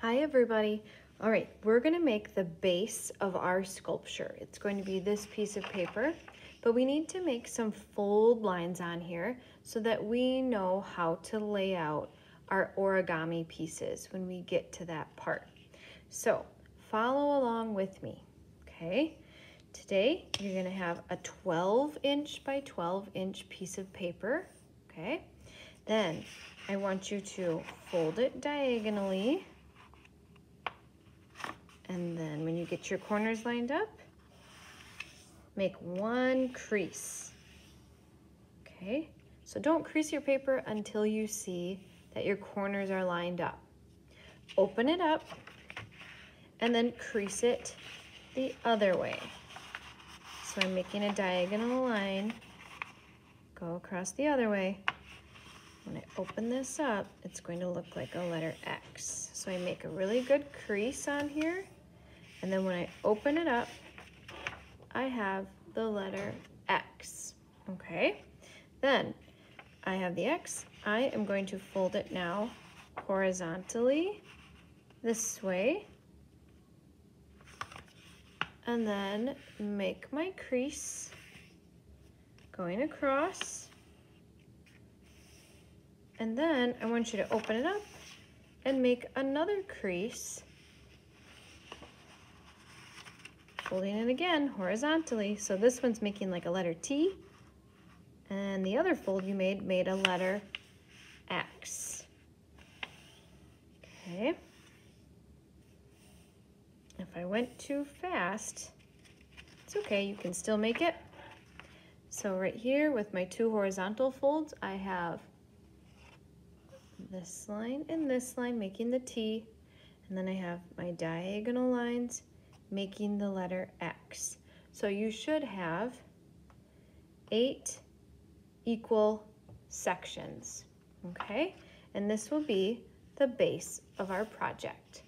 Hi everybody. All right, we're gonna make the base of our sculpture. It's going to be this piece of paper, but we need to make some fold lines on here so that we know how to lay out our origami pieces when we get to that part. So follow along with me, okay? Today, you're gonna have a 12-inch by 12-inch piece of paper, okay? Then I want you to fold it diagonally. And then when you get your corners lined up, make one crease. Okay, so don't crease your paper until you see that your corners are lined up. Open it up and then crease it the other way. So I'm making a diagonal line, go across the other way. When I open this up, it's going to look like a letter X. So I make a really good crease on here. And then when I open it up, I have the letter X, okay? Then I have the X. I am going to fold it now horizontally this way. And then make my crease going across. And then I want you to open it up and make another crease, folding it again horizontally. So this one's making like a letter T, and the other fold you made a letter X. Okay. If I went too fast, it's okay, you can still make it. So right here with my two horizontal folds, I have this line and this line making the T, and then I have my diagonal lines making the letter X. So you should have 8 equal sections, okay? And this will be the base of our project.